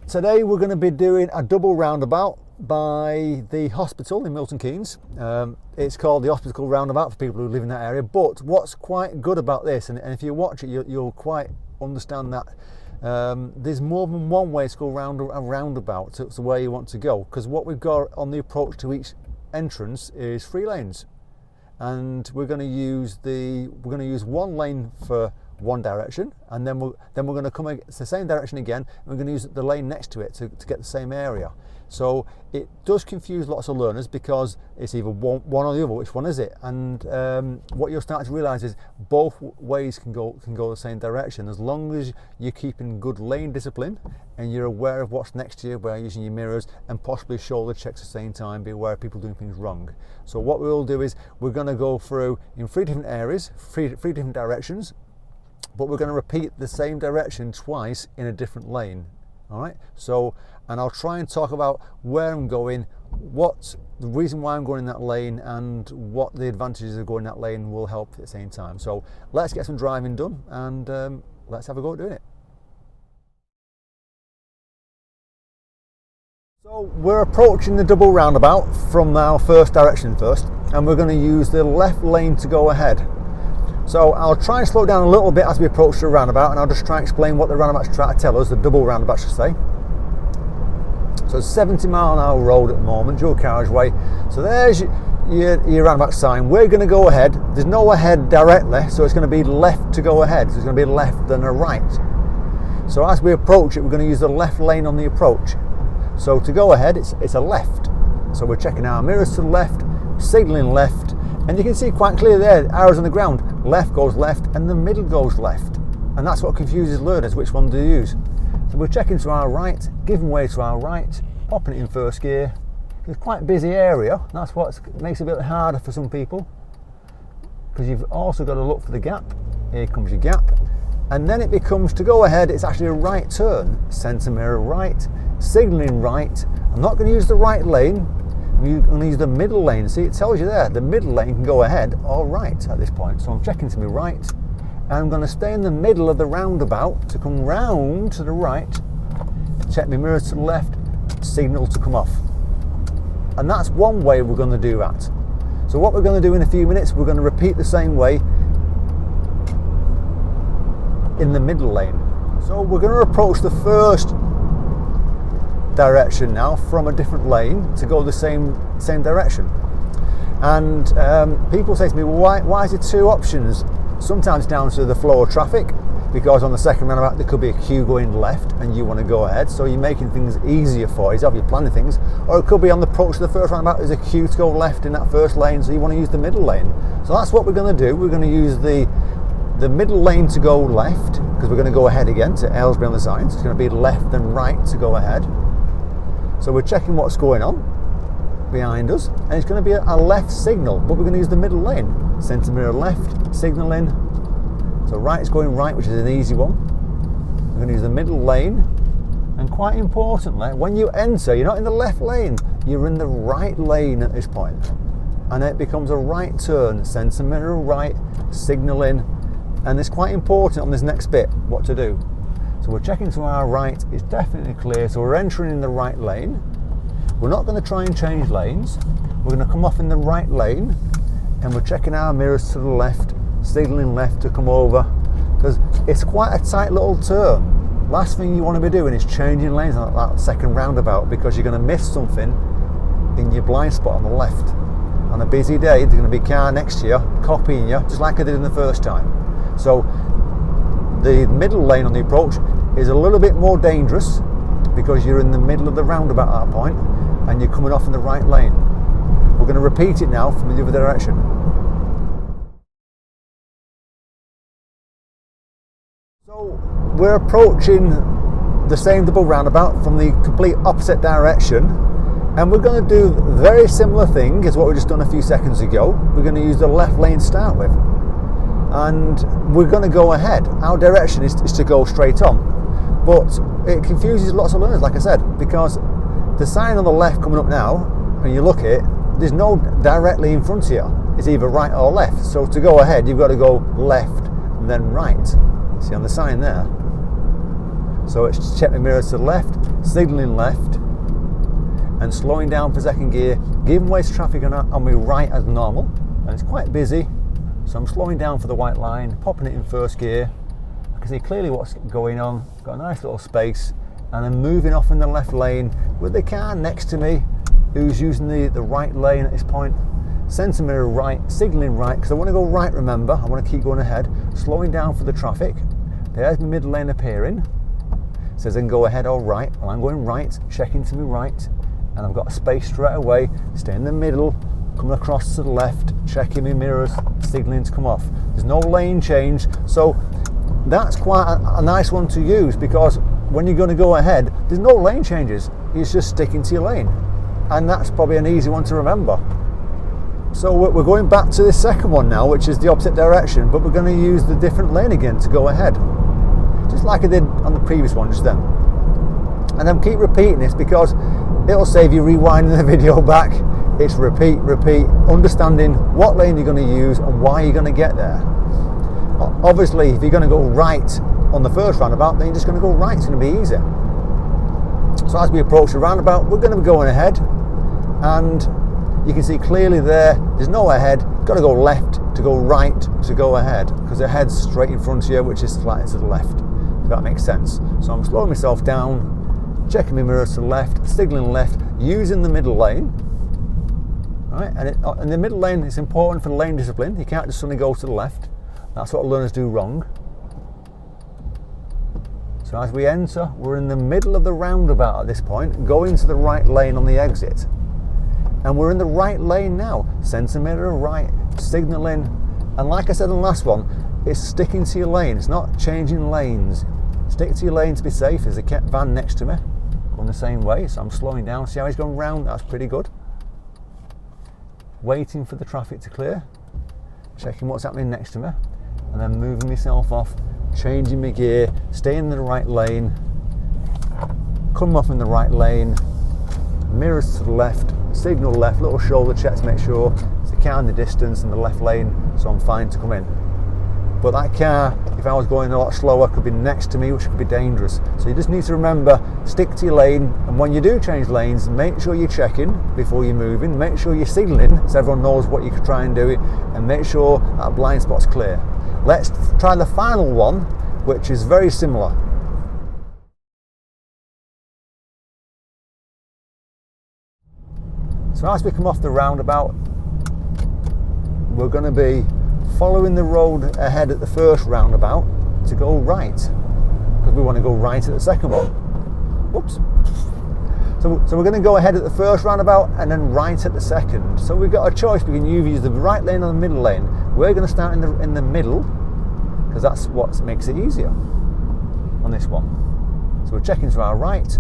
Today we're going to be doing a double roundabout by the hospital in Milton Keynes. It's called the hospital roundabout for people who live in that area, but what's quite good about this, and if you watch it you'll quite understand that there's more than one way to go around a roundabout to where you want to go, because what we've got on the approach to each entrance is 3 lanes, and we're going to use one lane for one direction, and then we're going to come it's the same direction again, and we're going to use the lane next to it to get the same area. So it does confuse lots of learners because it's either one or the other. Which one is it? And what you'll start to realise is both ways can go the same direction, as long as you're keeping good lane discipline and you're aware of what's next to you by using your mirrors and possibly shoulder checks at the same time. Be aware of people doing things wrong. So what we'll do is we're going to go through in 3 different areas, three different directions, but we're going to repeat the same direction twice in a different lane. All right, so, and I'll try and talk about where I'm going, what the reason why I'm going in that lane, and what the advantages of going in that lane will help at the same time. So let's get some driving done, and let's have a go at doing it. So we're approaching the double roundabout from our first direction first, and we're going to use the left lane to go ahead. So I'll try and slow down a little bit as we approach the roundabout, and I'll just try and explain what the roundabout's trying to tell us, the double roundabout should say. So 70 mile an hour road at the moment, dual carriageway. So there's your roundabout sign. We're going to go ahead. There's no ahead directly, so it's going to be left to go ahead. So it's going to be left and a right. So as we approach it, we're going to use the left lane on the approach. So to go ahead, it's a left. So we're checking our mirrors to the left, signalling left. And you can see quite clearly there, arrows on the ground, left goes left and the middle goes left. And that's what confuses learners, which one to use. So we're checking to our right, giving way to our right, popping it in first gear. It's quite a busy area, that's what makes it a bit harder for some people, because you've also got to look for the gap. Here comes your gap. And then it becomes, to go ahead, it's actually a right turn, centre mirror right, signalling right. I'm not going to use the right lane, you're going to use the middle lane. See, it tells you there, the middle lane can go ahead or right at this point. So I'm checking to my right, and I'm going to stay in the middle of the roundabout to come round to the right, check my mirrors to the left, signal to come off. And that's one way we're going to do that. So what we're going to do in a few minutes, we're going to repeat the same way in the middle lane. So we're going to approach the first direction now from a different lane to go the same direction, and people say to me, well, why is there 2 options? Sometimes down to the flow of traffic, because on the second roundabout there could be a queue going left and you want to go ahead, so you're making things easier for you, you're planning things. Or it could be on the approach to the first roundabout, there's a queue to go left in that first lane, so you want to use the middle lane. So that's what we're going to do. We're going to use the middle lane to go left, because we're going to go ahead again to Aylesbury on the sign, so it's going to be left and right to go ahead. So we're checking what's going on behind us, and it's going to be a left signal, but we're going to use the middle lane. Centre mirror left, signalling. So right is going right, which is an easy one. We're going to use the middle lane, and quite importantly, when you enter, you're not in the left lane, you're in the right lane at this point. And it becomes a right turn, centre mirror right, signalling, and it's quite important on this next bit what to do. So we're checking to our right, it's definitely clear, so we're entering in the right lane. We're not going to try and change lanes, we're going to come off in the right lane, and we're checking our mirrors to the left, signalling left to come over, because it's quite a tight little turn. Last thing you want to be doing is changing lanes on that second roundabout, because you're going to miss something in your blind spot on the left. On a busy day, there's going to be a car next to you, copying you, just like I did in the first time. So the middle lane on the approach is a little bit more dangerous, because you're in the middle of the roundabout at that point and you're coming off in the right lane. We're going to repeat it now from the other direction. So we're approaching the same double roundabout from the complete opposite direction, and we're going to do a very similar thing as what we just done a few seconds ago. We're going to use the left lane to start with, and we're going to go ahead. Our direction is to go straight on, but it confuses lots of learners, like I said, because the sign on the left coming up now, when you look at it, there's no directly in front of you. It's either right or left. So to go ahead, you've got to go left and then right. See on the sign there. So it's check the mirrors to the left, signalling left, and slowing down for second gear, giving way to traffic on my right as normal, and it's quite busy, so I'm slowing down for the white line, popping it in first gear. I can see clearly what's going on, got a nice little space, and then moving off in the left lane with the car next to me who's using the right lane at this point. Centre mirror right, signalling right, because I want to go right, remember, I want to keep going ahead, slowing down for the traffic. There's my middle lane appearing, says I can go ahead or right, well I'm going right, checking to my right, and I've got a space straight away, stay in the middle, coming across to the left, checking my mirrors, signalling to come off. There's no lane change, so that's quite a nice one to use, because when you're going to go ahead, there's no lane changes, it's just sticking to your lane, and that's probably an easy one to remember. So we're going back to this second one now, which is the opposite direction, but we're going to use the different lane again to go ahead, just like I did on the previous one just then. And then keep repeating this, because it'll save you rewinding the video back. It's repeat, understanding what lane you're going to use and why you're going to get there. Obviously, if you're going to go right on the first roundabout, then you're just going to go right, it's going to be easier. So as we approach the roundabout, we're going to be going ahead, and you can see clearly there's no ahead, got to go left to go right to go ahead, because the head's straight in front of you, which is slightly to the left, if that makes sense. So I'm slowing myself down, checking my mirrors to the left, signalling left, using the middle lane. Right, and in the middle lane, it's important for the lane discipline. You can't just suddenly go to the left. That's what learners do wrong. So as we enter, we're in the middle of the roundabout at this point, going to the right lane on the exit. And we're in the right lane now, centre mirror right, signalling, and like I said in the last one, it's sticking to your lane, it's not changing lanes. Stick to your lane to be safe. There's a van next to me, going the same way, so I'm slowing down, see how he's going round, that's pretty good. Waiting for the traffic to clear, checking what's happening next to me, and then moving myself off, changing my gear, staying in the right lane, coming off in the right lane, mirrors to the left, signal left, little shoulder check to make sure there's a car in the distance in the left lane, so I'm fine to come in. But that car, if I was going a lot slower, could be next to me, which could be dangerous. So you just need to remember, stick to your lane, and when you do change lanes, make sure you're checking before you're moving, make sure you're signalling so everyone knows what you could try and do, and make sure that blind spot's clear. Let's try the final one, which is very similar. So as we come off the roundabout, we're going to be following the road ahead at the first roundabout to go right, because we want to go right at the second one. Whoops. So we're going to go ahead at the first roundabout and then right at the second. So we've got a choice. We can either use the right lane or the middle lane. We're going to start in the middle, because that's what makes it easier on this one. So we're checking to our right,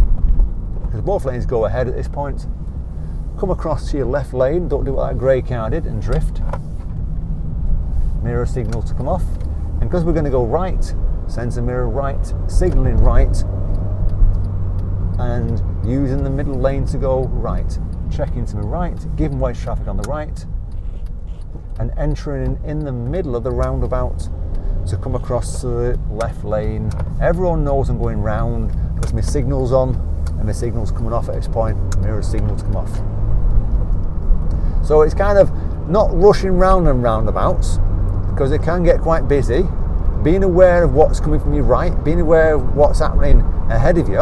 because both lanes go ahead at this point. Come across to your left lane, don't do what that grey car did and drift. Mirror signal to come off, and because we're going to go right, centre mirror right, signalling right, and using the middle lane to go right, checking to the right, giving way to traffic on the right, and entering in the middle of the roundabout to come across to the left lane. Everyone knows I'm going round because my signal's on and my signal's coming off at this point, mirror signal to come off. So it's kind of not rushing round and roundabouts, because it can get quite busy, being aware of what's coming from your right, being aware of what's happening ahead of you,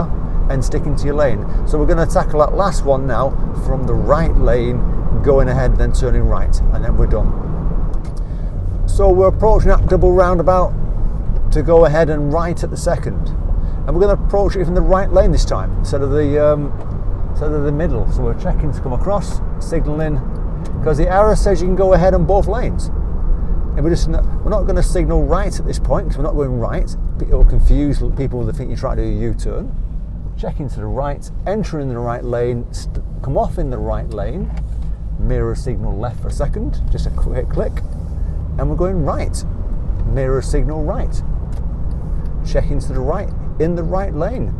and sticking to your lane. So we're going to tackle that last one now from the right lane, going ahead, then turning right, and then we're done. So we're approaching that double roundabout to go ahead and right at the second, and we're going to approach it from the right lane this time instead of the middle. So we're checking to come across, signalling, because the arrow says you can go ahead on both lanes. And we're not going to signal right at this point, because we're not going right. It will confuse people that think you're trying to do a U-turn. Checking to the right, entering the right lane, come off in the right lane, mirror signal left for a second, just a quick click, and we're going right, mirror signal right. Checking to the right, in the right lane.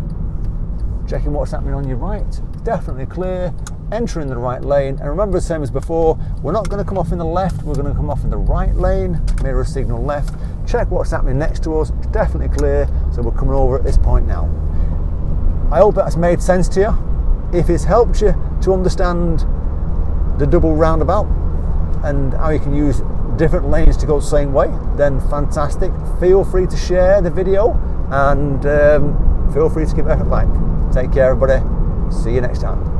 Checking what's happening on your right, definitely clear, entering the right lane, and remember the same as before, we're not going to come off in the left, we're going to come off in the right lane, mirror signal left, check what's happening next to us, it's definitely clear, so we're coming over at this point now. I hope that's made sense to you. If it's helped you to understand the double roundabout and how you can use different lanes to go the same way, then fantastic. Feel free to share the video and feel free to give it a like. Take care, everybody. See you next time.